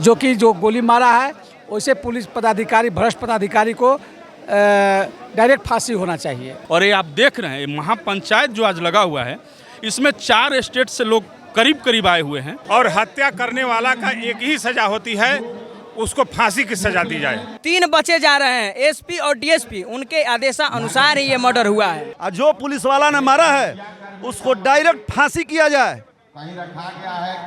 जो गोली मारा है वैसे पुलिस पदाधिकारी, भ्रष्ट पदाधिकारी को डायरेक्ट फांसी होना चाहिए। और ये आप देख रहे हैं महापंचायत जो आज लगा हुआ है, इसमें 4 स्टेट से लोग करीब करीब आए हुए हैं। और हत्या करने वाला का एक ही सजा होती है, उसको फांसी की सजा दी जाए। 3 बच्चे जा रहे हैं, एसपी और डीएसपी, उनके आदेशानुसार ही ये मर्डर हुआ है। जो पुलिस वाला ने मारा है उसको डायरेक्ट फांसी किया जाए।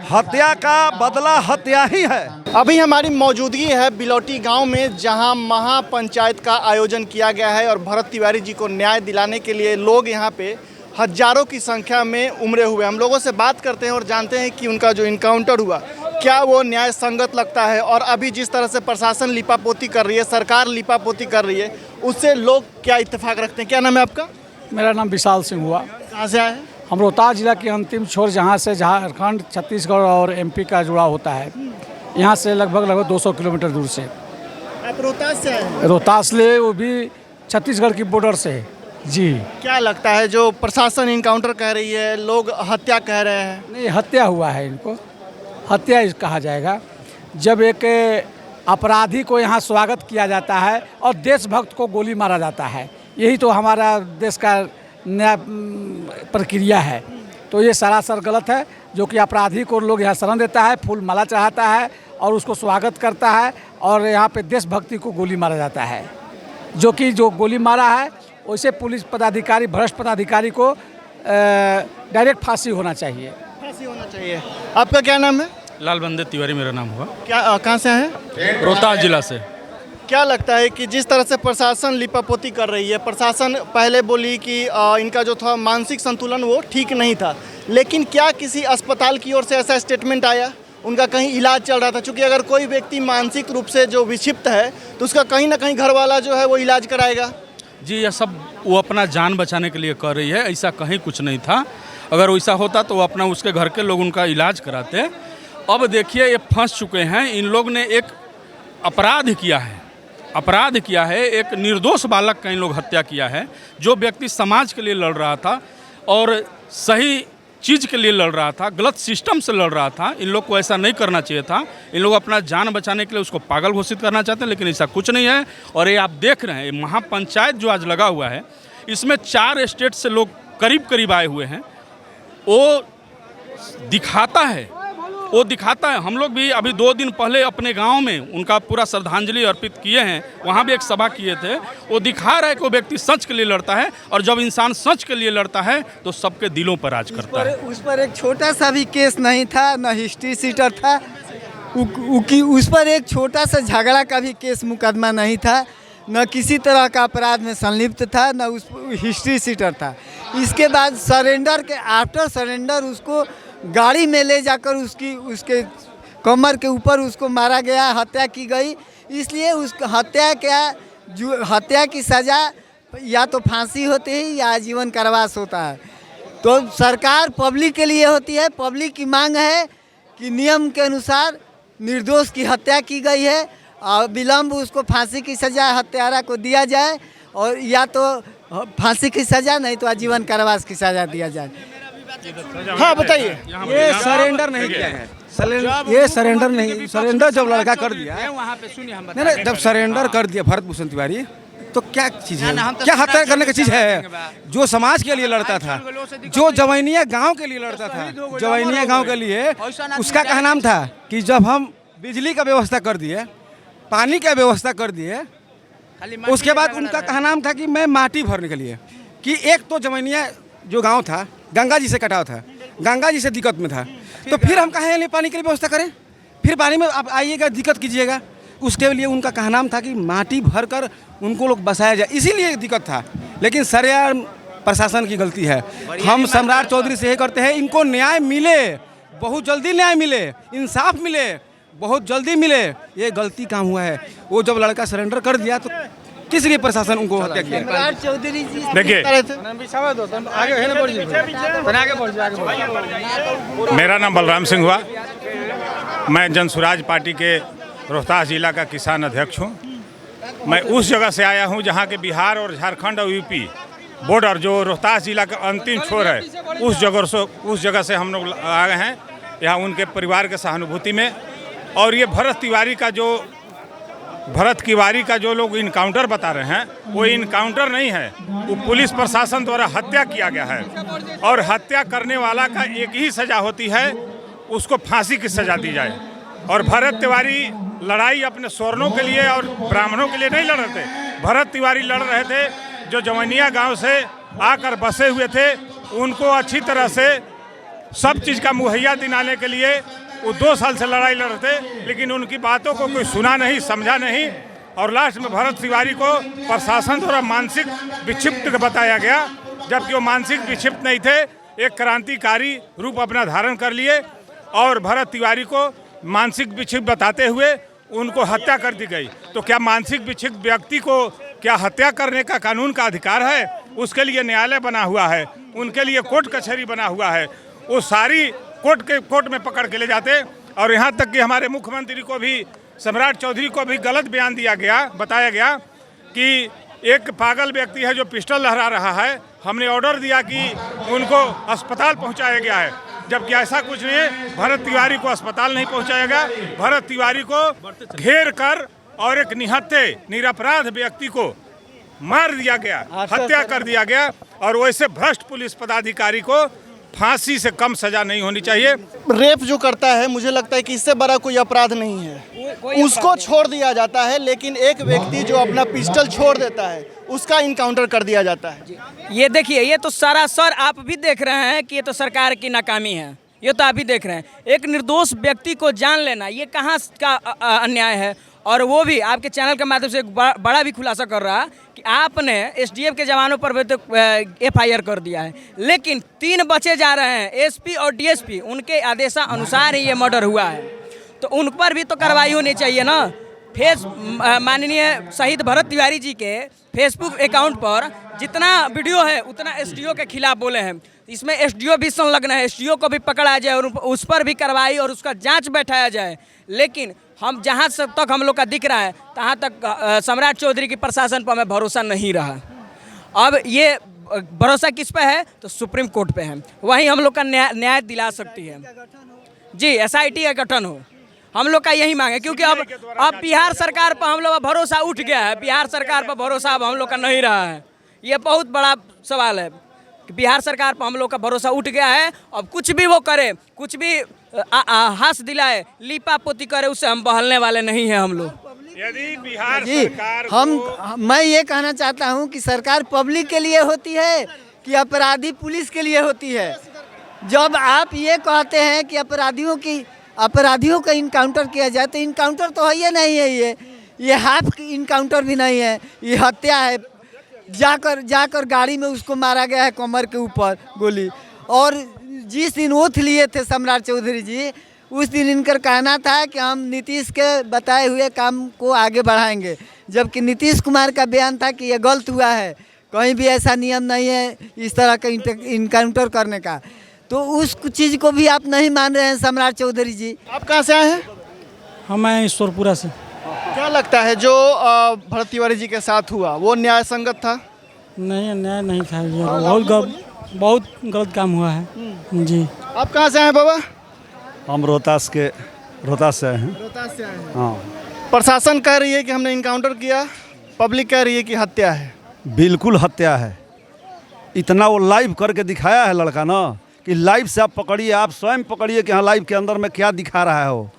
हत्या का बदला हत्या ही है। अभी हमारी मौजूदगी है बिलौटी गांव में, जहां महापंचायत का आयोजन किया गया है और भरत तिवारी जी को न्याय दिलाने के लिए लोग यहां पे हजारों की संख्या में उमड़े हुए। हम लोगों से बात करते हैं और जानते हैं कि उनका जो इनकाउंटर हुआ क्या वो न्याय संगत लगता है, और अभी जिस तरह से प्रशासन लिपापोती कर रही है, सरकार लिपापोती कर रही है, उससे लोग क्या इत्तेफाक रखते हैं। क्या नाम है आपका? मेरा नाम विशाल सिंह हुआ। कहाँ से आए हैं? हम रोहतास जिला के अंतिम छोर, जहाँ से झारखंड, छत्तीसगढ़ और एमपी का जुड़ा होता है, यहाँ से लगभग 200 किलोमीटर दूर से। आप रोहतास से आए हैं? रोहतास ले, वो भी छत्तीसगढ़ की बॉर्डर से जी। क्या लगता है जो प्रशासन इनकाउंटर कह रही है, लोग हत्या कह रहे हैं? नहीं, हत्या हुआ है, इनको हत्या कहा जाएगा। जब एक अपराधी को यहाँ स्वागत किया जाता है और देशभक्त को गोली मारा जाता है, यही तो हमारा देश का न्याय प्रक्रिया है। तो ये सरासर गलत है। जो कि अपराधी को लोग यहाँ शरण देता है, फूल माला चढ़ाता है और उसको स्वागत करता है, और यहाँ पे देशभक्ति को गोली मारा जाता है। जो गोली मारा है वैसे पुलिस पदाधिकारी, भ्रष्ट पदाधिकारी को डायरेक्ट फांसी होना चाहिए। फांसी होना चाहिए। आपका क्या नाम है? लालबंदे तिवारी मेरा नाम हुआ। क्या कहाँ से हैं? रोहतास जिला से। क्या लगता है कि जिस तरह से प्रशासन लिपापोती कर रही है, प्रशासन पहले बोली कि इनका जो था मानसिक संतुलन वो ठीक नहीं था, लेकिन क्या किसी अस्पताल की ओर से ऐसा स्टेटमेंट आया? उनका कहीं इलाज चल रहा था? क्योंकि अगर कोई व्यक्ति मानसिक रूप से जो विक्षिप्त है तो उसका कहीं ना कहीं घर वाला जो है वो इलाज कराएगा। जी, यह सब वो अपना जान बचाने के लिए कर रही है, ऐसा कहीं कुछ नहीं था। अगर वैसा होता तो वो अपना, उसके घर के लोग उनका इलाज कराते। अब देखिए ये फंस चुके हैं। इन लोग ने एक अपराध किया है, एक निर्दोष बालक का इन लोग हत्या किया है। जो व्यक्ति समाज के लिए लड़ रहा था और सही चीज़ के लिए लड़ रहा था, गलत सिस्टम से लड़ रहा था, इन लोग को ऐसा नहीं करना चाहिए था। इन लोग अपना जान बचाने के लिए उसको पागल घोषित करना चाहते हैं, लेकिन ऐसा कुछ नहीं है। और ये आप देख रहे हैं महापंचायत जो आज लगा हुआ है, इसमें 4 स्टेट से लोग करीब करीब आए हुए हैं। वो दिखाता है। हम लोग भी अभी 2 दिन पहले अपने गांव में उनका पूरा श्रद्धांजलि अर्पित किए हैं, वहाँ भी एक सभा किए थे। वो दिखा रहा है कि वो व्यक्ति सच के लिए लड़ता है, और जब इंसान सच के लिए लड़ता है तो सबके दिलों पर राज करता है। उस पर एक छोटा सा भी केस नहीं था, न हिस्ट्री सीटर था, उस पर एक छोटा सा झगड़ा का भी केस मुकदमा नहीं था, न किसी तरह का अपराध में संलिप्त था, न उस हिस्ट्री सीटर था। इसके बाद आफ्टर सरेंडर उसको गाड़ी में ले जाकर उसके कमर के ऊपर उसको मारा गया, हत्या की गई। इसलिए उस हत्या की सज़ा या तो फांसी होती है या आजीवन कारावास होता है। तो सरकार पब्लिक के लिए होती है। पब्लिक की मांग है कि नियम के अनुसार निर्दोष की हत्या की गई है और विलम्ब उसको फांसी की सज़ा हत्यारा को दिया जाए, और या तो फांसी की सज़ा नहीं तो आजीवन कारावास की सज़ा दिया जाए। हाँ बताइए। ये सरेंडर नहीं किया है। सरेंडर जब लड़का कर दिया, नहीं, जब सरेंडर कर दिया भरत भूषण तिवारी, तो क्या चीज़ है? क्या हत्या करने की चीज़ है? जो समाज के लिए लड़ता था, जो जवैनिया गांव के लिए लड़ता था, जवैनिया गांव के लिए, उसका क्या नाम था कि जब हम बिजली का व्यवस्था कर दिए, पानी का व्यवस्था कर दिए, उसके बाद उनका कहा नाम था कि मैं माटी भरने के लिए, कि एक तो जवैनिया जो गांव था गंगा जी से कटाव था, गंगा जी से दिक्कत में था, तो फिर हम कहाँ पानी के लिए व्यवस्था करें? फिर पानी में आप आइएगा, दिक्कत कीजिएगा। उसके लिए उनका कहा नाम था कि माटी भरकर उनको लोग बसाया जाए, इसीलिए दिक्कत था। लेकिन सरेआम प्रशासन की गलती है। हम सम्राट चौधरी से यही करते हैं, इनको न्याय मिले, बहुत जल्दी न्याय मिले, इंसाफ मिले, बहुत जल्दी मिले। ये गलती काम हुआ है। वो जब लड़का सरेंडर कर दिया तो किस लिए प्रशासन उनको हत्या किया? सम्राट चौधरी जी देखिए, मेरा नाम बलराम सिंह हुआ। मैं जनसुराज पार्टी के रोहतास जिला का किसान अध्यक्ष हूँ। मैं उस जगह से आया हूँ जहाँ के बिहार और झारखंड और यूपी बॉर्डर, जो रोहतास जिला का अंतिम छोर है, उस जगह से हम लोग आए हैं यहाँ उनके परिवार के सहानुभूति में। और ये भरत तिवारी का जो लोग इनकाउंटर बता रहे हैं वो इनकाउंटर नहीं है, वो पुलिस प्रशासन द्वारा हत्या किया गया है। और हत्या करने वाला का एक ही सज़ा होती है, उसको फांसी की सज़ा दी जाए। और भरत तिवारी लड़ाई अपने स्वर्णों के लिए और ब्राह्मणों के लिए नहीं लड़ रहे थे। भरत तिवारी लड़ रहे थे जो जवनिया गांव से आकर बसे हुए थे, उनको अच्छी तरह से सब चीज़ का मुहैया दिलाने के लिए वो 2 साल से लड़ाई लड़ रहे थे, लेकिन उनकी बातों को कोई सुना नहीं, समझा नहीं। और लास्ट में भरत तिवारी को प्रशासन द्वारा मानसिक विक्षिप्त बताया गया, जबकि वो मानसिक विक्षिप्त नहीं थे, एक क्रांतिकारी रूप अपना धारण कर लिए। और भरत तिवारी को मानसिक विक्षिप्त बताते हुए उनको हत्या कर दी गई। तो क्या मानसिक विक्षिप्त व्यक्ति को क्या हत्या करने का कानून का अधिकार है? उसके लिए न्यायालय बना हुआ है, उनके लिए कोर्ट कचहरी बना हुआ है। वो सारी कोर्ट में पकड़ के ले जाते। और यहाँ तक कि हमारे मुख्यमंत्री को भी, सम्राट चौधरी को भी गलत बयान बताया गया कि एक पागल व्यक्ति है जो पिस्टल लहरा रहा है, हमने ऑर्डर दिया कि उनको अस्पताल पहुँचाया गया है, जबकि ऐसा कुछ नहीं है। भरत तिवारी को अस्पताल नहीं पहुँचाया गया, भरत तिवारी को घेर कर और एक निरपराध व्यक्ति को मार दिया गया, हत्या कर दिया गया। और वैसे भ्रष्ट पुलिस पदाधिकारी को फांसी से कम सजा नहीं होनी चाहिए। रेप जो करता है, मुझे लगता है कि इससे बड़ा कोई अपराध नहीं है, उसको छोड़ दिया जाता है। लेकिन एक व्यक्ति जो अपना पिस्टल छोड़ देता है, उसका इनकाउंटर कर दिया जाता है। ये देखिए, ये तो सरासर आप भी देख रहे हैं कि ये तो सरकार की नाकामी है। ये तो आप भी देख रहे हैं, एक निर्दोष व्यक्ति को जान लेना, ये कहाँ का अन्याय है। और वो भी आपके चैनल के माध्यम से एक बड़ा भी खुलासा कर रहा कि आपने एसडीएफ के जवानों पर भी तो एफआईआर कर दिया है, लेकिन 3 बचे जा रहे हैं, एसपी और डीएसपी, उनके आदेशानुसार ही ये मर्डर हुआ है। तो उन पर भी तो कार्रवाई होनी चाहिए ना। माननीय शहीद भरत तिवारी जी के फेसबुक अकाउंट पर जितना वीडियो है उतना एसडीओ के खिलाफ बोले हैं। इसमें एसडीओ भी संलग्न है, एसडीओ को भी पकड़ा जाए और उस पर भी कार्रवाई और उसका जांच बैठाया जाए। लेकिन हम जहाँ तक हम लोग का दिख रहा है, तहाँ तक सम्राट चौधरी की प्रशासन पर हमें भरोसा नहीं रहा। अब ये भरोसा किस पे है? तो सुप्रीम कोर्ट पे है, वहीं हम लोग का न्याय दिला सकती है। जी, एसआईटी का गठन हो, हम लोग का यही मांग है। क्योंकि अब बिहार सरकार पर हम लोग का भरोसा उठ गया है, बिहार सरकार पर भरोसा अब हम लोग का नहीं रहा है। ये बहुत बड़ा सवाल है कि बिहार सरकार पर हम लोग का भरोसा उठ गया है। अब कुछ भी वो करे, कुछ भी हंस दिलाए, लीपा पोती करे, उससे हम बहलने वाले नहीं हैं हम लोग। यदि बिहार जी, सरकार मैं ये कहना चाहता हूँ कि सरकार पब्लिक के लिए होती है कि अपराधी पुलिस के लिए होती है। जब आप ये कहते हैं कि अपराधियों का इनकाउंटर किया जाए, तो इनकाउंटर तो है ही नहीं है। ये हाफ इनकाउंटर भी नहीं है, ये हत्या है। जाकर गाड़ी में उसको मारा गया है, कमर के ऊपर गोली। और जिस दिन ओथ लिए थे सम्राट चौधरी जी, उस दिन इनका कहना था कि हम नीतीश के बताए हुए काम को आगे बढ़ाएंगे, जबकि नीतीश कुमार का बयान था कि ये गलत हुआ है, कहीं भी ऐसा नियम नहीं है इस तरह का इनकाउंटर करने का। तो उस चीज़ को भी आप नहीं मान रहे हैं सम्राट चौधरी जी। आप कहाँ से आए हैं? हम आए ईश्वरपुरा से। क्या लगता है जो भरत तिवारी जी के साथ हुआ वो न्याय संगत था? नहीं, न्याय नहीं था, ये बहुत गलत काम हुआ है। जी, आप कहाँ से आए बाबा? हम रोहतास से आए हैं। रोहतास से आए हैं। हाँ, प्रशासन कह रही है कि हमने इनकाउंटर किया, पब्लिक कह रही है कि हत्या है। बिल्कुल हत्या है। इतना वो लाइव करके दिखाया है लड़का ना, कि लाइव से आप पकड़िए, आप स्वयं पकड़िए कि हाँ लाइव के अंदर में क्या दिखा रहा है। वो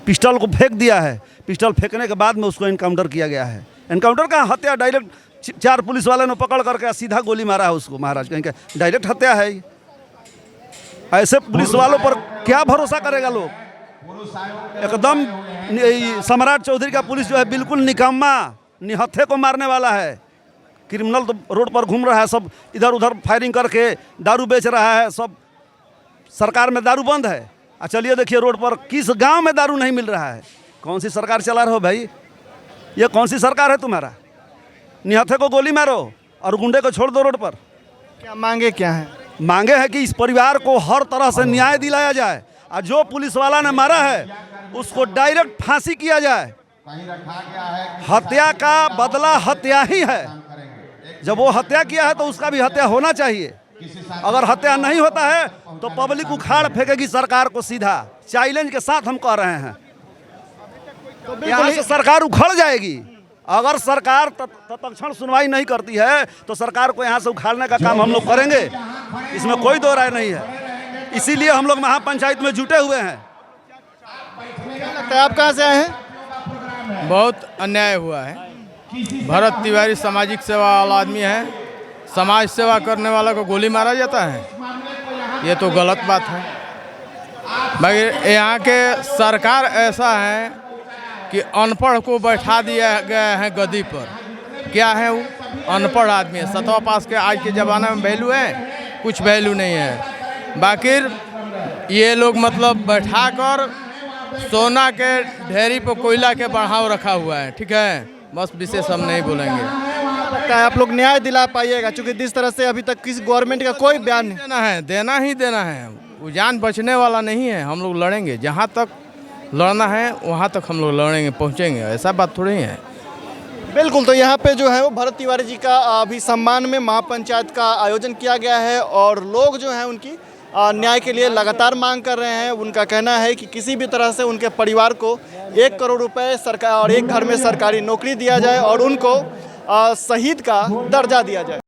पिस्टल को फेंक दिया है, पिस्टल फेंकने के बाद में उसको इनकाउंटर किया गया है। इनकाउंटर का हत्या डायरेक्ट 4 पुलिस वाले ने पकड़ करके सीधा गोली मारा है उसको। महाराज कहीं का डायरेक्ट हत्या है। ऐसे पुलिस वालों पर क्या भरोसा करेगा लोग? एकदम सम्राट चौधरी का पुलिस जो है बिल्कुल निकम्मा, निहत्थे को मारने वाला है। क्रिमिनल तो रोड पर घूम रहा है, सब इधर उधर फायरिंग करके दारू बेच रहा है। सब सरकार में दारू बंद है। चलिए देखिए रोड पर किस गांव में दारू नहीं मिल रहा है। कौन सी सरकार चला रहे हो भाई? ये कौन सी सरकार है तुम्हारा? निहत्थे को गोली मारो और गुंडे को छोड़ दो रोड पर। क्या मांगे क्या है? मांगे है कि इस परिवार को हर तरह से न्याय दिलाया जाए, और जो पुलिस वाला ने मारा है उसको डायरेक्ट फांसी किया जाए। हत्या का बदला हत्या ही है। जब वो हत्या किया है तो उसका भी हत्या होना चाहिए। अगर हत्या नहीं होता है तो पब्लिक उखाड़ फेंकेगी सरकार को सीधा। चैलेंज के साथ हम कह रहे हैं, यहाँ से सरकार उखड़ जाएगी। अगर सरकार तत्क्षण सुनवाई नहीं करती है तो सरकार को यहाँ से उखाड़ने का काम हम लोग करेंगे, इसमें कोई दो राय नहीं है। इसीलिए हम लोग महापंचायत में जुटे हुए हैं। लगता है आप कहाँ से आए हैं? बहुत अन्याय हुआ है। भरत तिवारी सामाजिक सेवा वाला आदमी है, समाज सेवा करने वाला को गोली मारा जाता है, ये तो गलत बात है। मगर यहाँ के सरकार ऐसा है कि अनपढ़ को बैठा दिया गया है गद्दी पर। क्या है वो? अनपढ़ आदमी है। 7वां पास के आज के ज़माने में वैल्यू है? कुछ वैल्यू नहीं है। बाकी ये लोग मतलब बैठा कर सोना के ढेरी पर कोयला के बढ़ाव रखा हुआ है। ठीक है, बस विशेष हम नहीं बोलेंगे। लगता है आप लोग न्याय दिला पाइएगा, क्योंकि जिस तरह से अभी तक किसी गवर्नमेंट का कोई बयान नहीं। देना है, देना ही देना है। वो जान बचने वाला नहीं है। हम लोग लड़ेंगे, जहाँ तक लड़ना है वहाँ तक हम लोग लड़ेंगे, पहुँचेंगे। ऐसा बात थोड़ी है। बिल्कुल, तो यहाँ पे जो है वो भरत तिवारी जी का अभी सम्मान में महापंचायत का आयोजन किया गया है और लोग जो हैं उनकी न्याय के लिए लगातार मांग कर रहे हैं। उनका कहना है कि किसी भी तरह से उनके परिवार को 1 करोड़ रुपए सरकार और एक घर में सरकारी नौकरी दिया जाए और उनको शहीद का दर्जा दिया जाए।